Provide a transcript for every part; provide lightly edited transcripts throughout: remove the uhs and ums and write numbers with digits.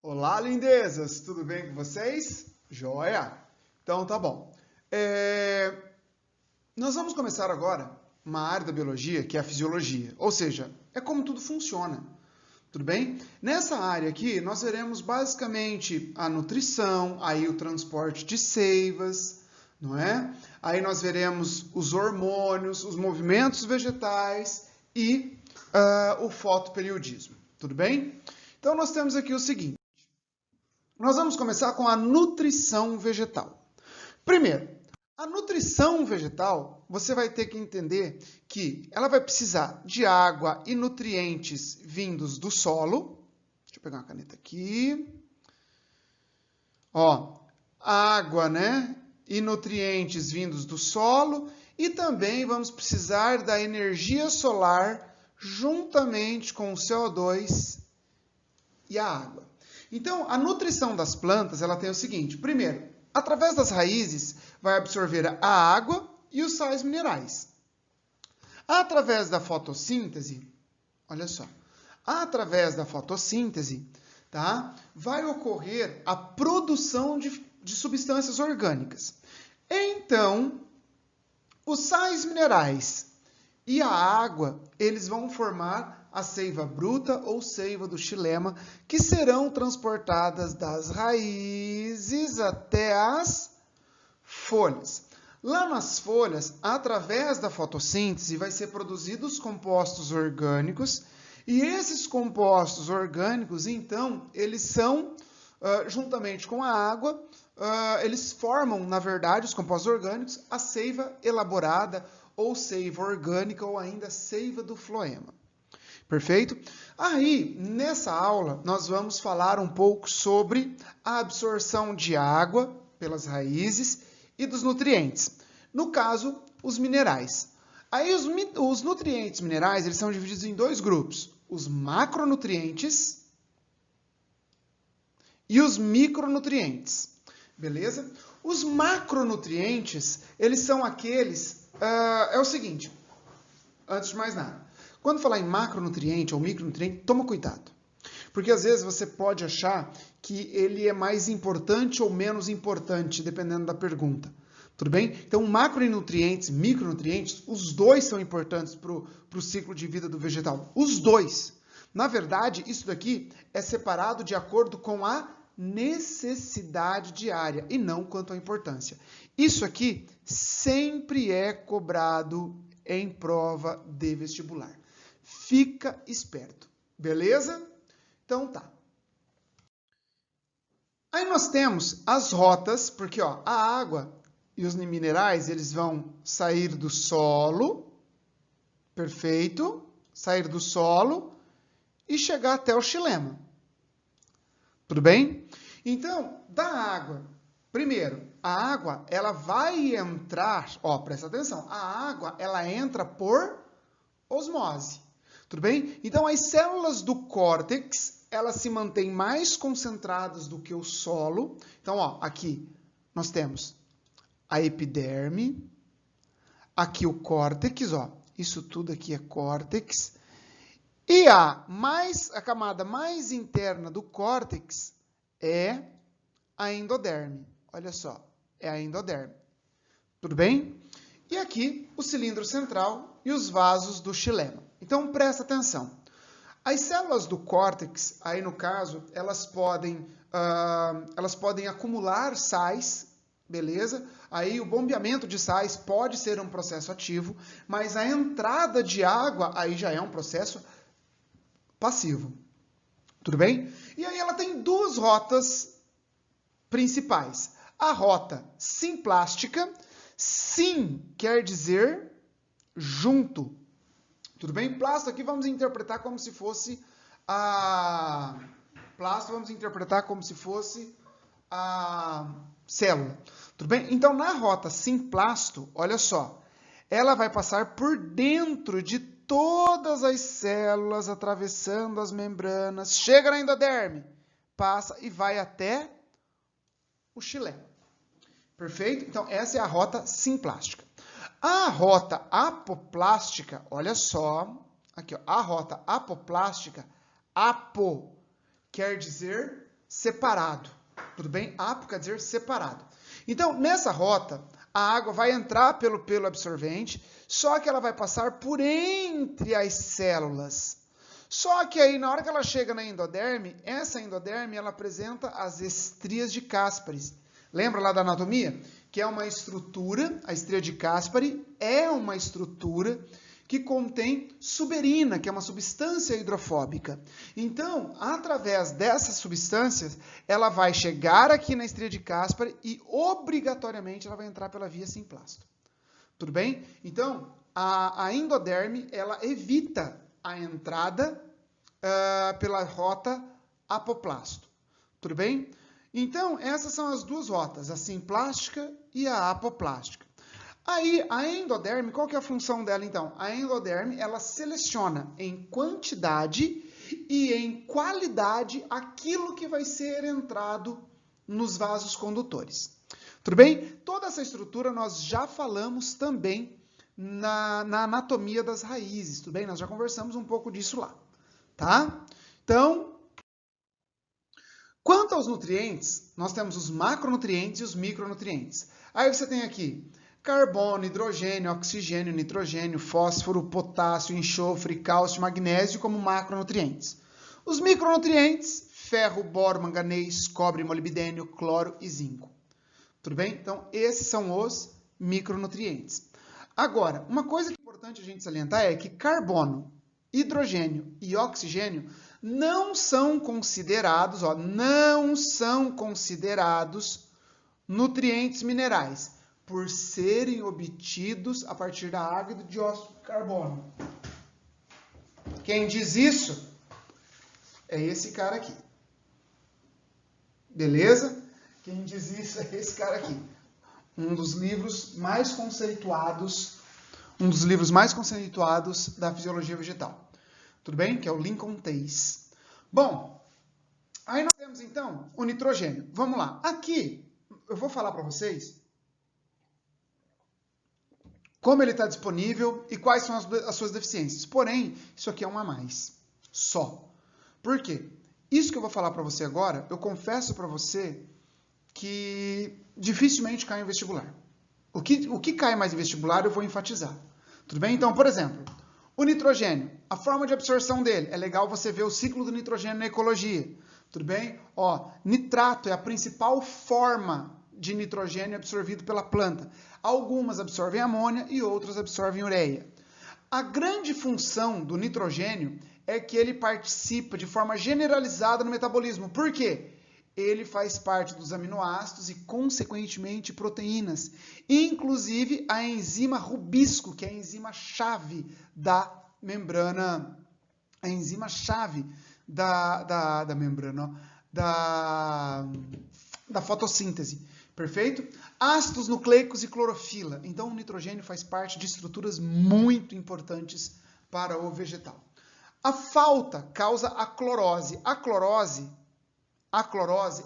Olá, lindezas! Tudo bem com vocês? Joia? Então tá bom. Nós vamos começar agora uma área da biologia que é a fisiologia, ou seja, é como tudo funciona. Tudo bem? Nessa área aqui, nós veremos basicamente a nutrição, aí o transporte de seivas, não é? Aí nós veremos os hormônios, os movimentos vegetais e o fotoperiodismo. Tudo bem? Então nós temos aqui o seguinte. Nós vamos começar com a nutrição vegetal. Primeiro, a nutrição vegetal, você vai ter que entender que ela vai precisar de água e nutrientes vindos do solo. Deixa eu pegar uma caneta aqui. Ó, água, né? E nutrientes vindos do solo. E também vamos precisar da energia solar juntamente com o CO2 e a água. Então, a nutrição das plantas, ela tem o seguinte. Primeiro, através das raízes, vai absorver a água e os sais minerais. Através da fotossíntese, olha só. Através da fotossíntese, tá? Vai ocorrer a produção de substâncias orgânicas. Então, os sais minerais e a água, eles vão formar a seiva bruta ou seiva do xilema, que serão transportadas das raízes até as folhas. Lá nas folhas, através da fotossíntese, vai ser produzidos compostos orgânicos, e esses compostos orgânicos, então, eles são, juntamente com a água, eles formam, na verdade, os compostos orgânicos, a seiva elaborada, ou seiva orgânica, ou ainda seiva do floema. Perfeito? Aí, nessa aula, nós vamos falar um pouco sobre a absorção de água pelas raízes e dos nutrientes. No caso, os minerais. Aí, os nutrientes minerais, eles são divididos em dois grupos. Os macronutrientes e os micronutrientes. Beleza? Os macronutrientes, eles são aqueles... é o seguinte, antes de mais nada. Quando falar em macronutriente ou micronutriente, toma cuidado. Porque às vezes você pode achar que ele é mais importante ou menos importante, dependendo da pergunta. Tudo bem? Então, macronutrientes e micronutrientes, os dois são importantes para o ciclo de vida do vegetal. Os dois. Na verdade, isso daqui é separado de acordo com a necessidade diária e não quanto à importância. Isso aqui sempre é cobrado em prova de vestibular. Fica esperto, beleza? Então tá. Aí nós temos as rotas, porque ó, a água e os minerais, eles vão sair do solo, perfeito, sair do solo e chegar até o xilema. Tudo bem? Então, da água, primeiro, a água, ela vai entrar, ó, presta atenção, a água, ela entra por osmose. Tudo bem? Então, as células do córtex, elas se mantêm mais concentradas do que o solo. Então, ó, aqui nós temos a epiderme, aqui o córtex, ó, isso tudo aqui é córtex. E a camada mais interna do córtex é a endoderme. Olha só, é a endoderme. Tudo bem? E aqui o cilindro central e os vasos do xilema. Então, presta atenção. As células do córtex, aí no caso, elas podem acumular sais, beleza? Aí o bombeamento de sais pode ser um processo ativo, mas a entrada de água aí já é um processo passivo. Tudo bem? E aí ela tem duas rotas principais. A rota simplástica, sim quer dizer junto. Tudo bem? Plasto aqui vamos interpretar como se fosse a célula. Tudo bem? Então, na rota simplasto, olha só, ela vai passar por dentro de todas as células, atravessando as membranas, chega na endoderme, passa e vai até o xilema. Perfeito? Então, essa é a rota simplástica. A rota apoplástica, olha só, aqui ó, a rota apoplástica, apo quer dizer separado. Tudo bem? Apo quer dizer separado. Então, nessa rota, a água vai entrar pelo pelo absorvente, só que ela vai passar por entre as células. Só que aí, na hora que ela chega na endoderme, essa endoderme, ela apresenta as estrias de Caspary. Lembra lá da anatomia? Que é uma estrutura, a estria de Caspary é uma estrutura que contém suberina, que é uma substância hidrofóbica. Então, através dessas substâncias, ela vai chegar aqui na estria de Caspary e, obrigatoriamente, ela vai entrar pela via simplasto. Tudo bem? Então, a endoderme, ela evita a entrada pela rota apoplasto. Tudo bem? Então, essas são as duas rotas, a simplástica e a apoplástica. Aí, a endoderme, qual que é a função dela, então? A endoderme, ela seleciona em quantidade e em qualidade aquilo que vai ser entrado nos vasos condutores. Tudo bem? Toda essa estrutura nós já falamos também na anatomia das raízes, tudo bem? Nós já conversamos um pouco disso lá, tá? Então, quanto aos nutrientes, nós temos os macronutrientes e os micronutrientes. Aí você tem aqui carbono, hidrogênio, oxigênio, nitrogênio, fósforo, potássio, enxofre, cálcio, magnésio como macronutrientes. Os micronutrientes, ferro, boro, manganês, cobre, molibdênio, cloro e zinco. Tudo bem? Então, esses são os micronutrientes. Agora, uma coisa que é importante a gente salientar é que carbono, hidrogênio e oxigênio não são considerados nutrientes minerais, por serem obtidos a partir da água e do dióxido de carbono. Quem diz isso é esse cara aqui. Beleza? Quem diz isso é esse cara aqui. Um dos livros mais conceituados da fisiologia vegetal. Tudo bem? Que é o Lincoln Tays. Bom, aí nós temos então o nitrogênio. Vamos lá. Aqui eu vou falar para vocês como ele está disponível e quais são as suas deficiências. Porém, isso aqui é um a mais. Só. Por quê? Isso que eu vou falar para você agora, eu confesso para você que dificilmente cai em vestibular. O que cai mais em vestibular eu vou enfatizar. Tudo bem? Então, por exemplo, o nitrogênio, a forma de absorção dele. É legal você ver o ciclo do nitrogênio na ecologia. Tudo bem? Ó, nitrato é a principal forma de nitrogênio absorvido pela planta. Algumas absorvem amônia e outras absorvem ureia. A grande função do nitrogênio é que ele participa de forma generalizada no metabolismo. Por quê? Ele faz parte dos aminoácidos e, consequentemente, proteínas. Inclusive, a enzima rubisco, que é a enzima-chave da membrana, a enzima-chave da membrana, da fotossíntese. Perfeito? Ácidos nucleicos e clorofila. Então, o nitrogênio faz parte de estruturas muito importantes para o vegetal. A falta causa a clorose. A clorose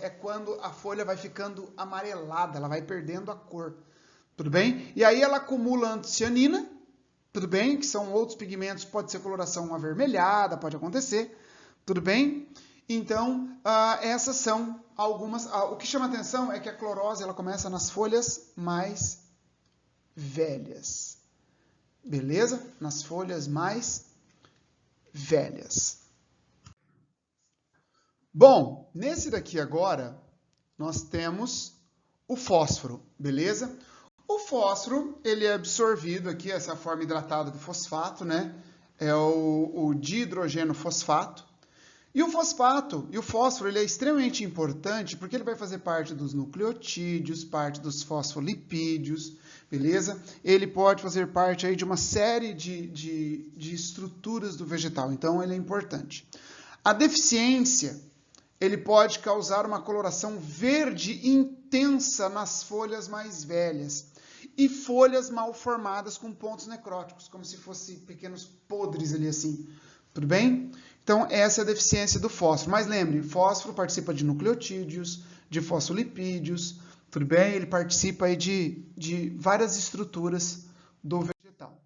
é quando a folha vai ficando amarelada, ela vai perdendo a cor. Tudo bem? E aí ela acumula antocianina, tudo bem? Que são outros pigmentos, pode ser coloração avermelhada, pode acontecer. Tudo bem? Então, essas são algumas. O que chama atenção é que a clorose ela começa nas folhas mais velhas. Beleza? Nas folhas mais velhas. Bom, nesse daqui agora, nós temos o fósforo, beleza? O fósforo, ele é absorvido aqui, essa é a forma hidratada do fosfato, né? É o dihidrogênio fosfato. E o fósforo, ele é extremamente importante porque ele vai fazer parte dos nucleotídeos, parte dos fosfolipídios, beleza? Ele pode fazer parte aí de uma série de estruturas do vegetal, então ele é importante. A deficiência, ele pode causar uma coloração verde intensa nas folhas mais velhas e folhas mal formadas com pontos necróticos, como se fossem pequenos podres ali assim. Tudo bem? Então, essa é a deficiência do fósforo. Mas lembre, fósforo participa de nucleotídeos, de fosfolipídios, tudo bem? Ele participa aí de várias estruturas do vegetal.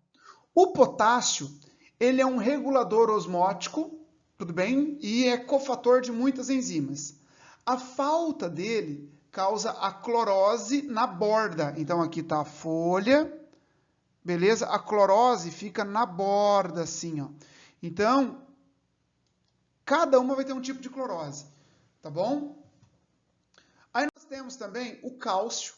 O potássio, ele é um regulador osmótico, tudo bem? E é cofator de muitas enzimas. A falta dele causa a clorose na borda. Então, aqui está a folha, beleza? A clorose fica na borda, assim, ó. Então, cada uma vai ter um tipo de clorose, tá bom? Aí nós temos também o cálcio,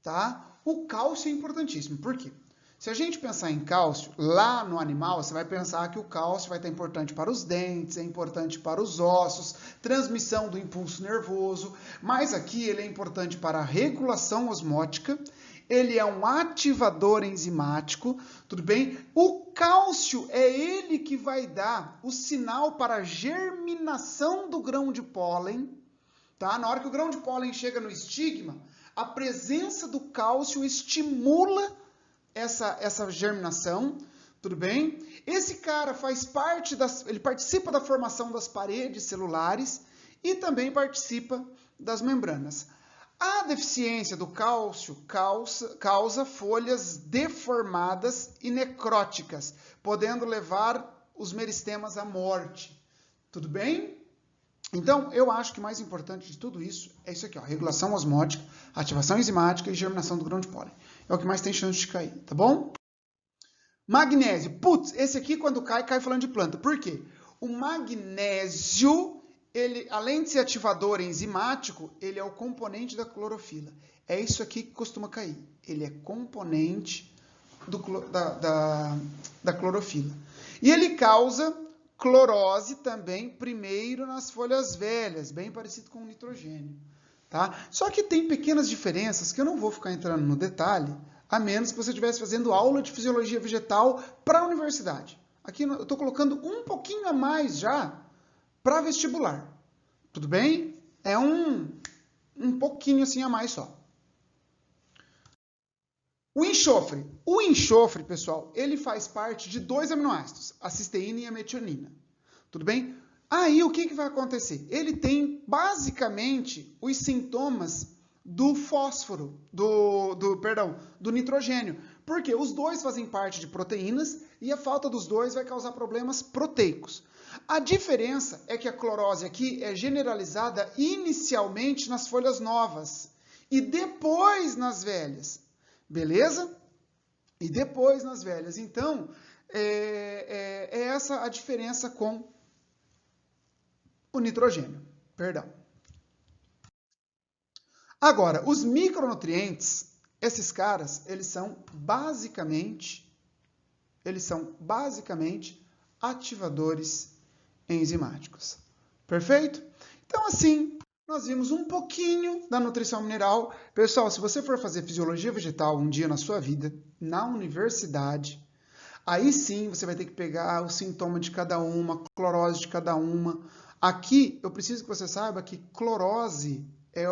tá? O cálcio é importantíssimo. Por quê? Se a gente pensar em cálcio, lá no animal, você vai pensar que o cálcio vai estar importante para os dentes, é importante para os ossos, transmissão do impulso nervoso, mas aqui ele é importante para a regulação osmótica, ele é um ativador enzimático, tudo bem? O cálcio é ele que vai dar o sinal para a germinação do grão de pólen, tá? Na hora que o grão de pólen chega no estigma, a presença do cálcio estimula essa germinação, tudo bem? Esse cara faz parte ele participa da formação das paredes celulares e também participa das membranas. A deficiência do cálcio causa folhas deformadas e necróticas, podendo levar os meristemas à morte. Tudo bem? Então, eu acho que o mais importante de tudo isso é isso aqui, ó, regulação osmótica, ativação enzimática e germinação do grão de pólen. É o que mais tem chance de cair, tá bom? Magnésio. Putz, esse aqui quando cai falando de planta. Por quê? O magnésio, ele, além de ser ativador enzimático, ele é o componente da clorofila. É isso aqui que costuma cair. Ele é componente da clorofila. E ele causa clorose também, primeiro nas folhas velhas, bem parecido com o nitrogênio. Tá? Só que tem pequenas diferenças que eu não vou ficar entrando no detalhe, a menos que você estivesse fazendo aula de fisiologia vegetal para a universidade. Aqui eu estou colocando um pouquinho a mais já para vestibular. Tudo bem? É um pouquinho assim a mais só. O enxofre. O enxofre, pessoal, ele faz parte de 2 aminoácidos, a cisteína e a metionina. Tudo bem? Aí o que vai acontecer? Ele tem basicamente os sintomas do fósforo, do nitrogênio. Porque os dois fazem parte de proteínas e a falta dos dois vai causar problemas proteicos. A diferença é que a clorose aqui é generalizada inicialmente nas folhas novas e depois nas velhas. Beleza? E depois nas velhas. Então, é essa a diferença com o nitrogênio. Perdão. Agora, os micronutrientes, esses caras, eles são basicamente ativadores enzimáticos. Perfeito? Então, assim, nós vimos um pouquinho da nutrição mineral. Pessoal, se você for fazer fisiologia vegetal um dia na sua vida, na universidade, aí sim você vai ter que pegar o sintoma de cada uma, a clorose de cada uma. Aqui, eu preciso que você saiba que clorose é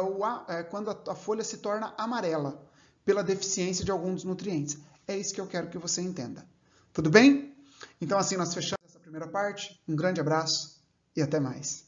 quando a folha se torna amarela, pela deficiência de algum dos nutrientes. É isso que eu quero que você entenda. Tudo bem? Então, assim, nós fechamos essa primeira parte. Um grande abraço e até mais.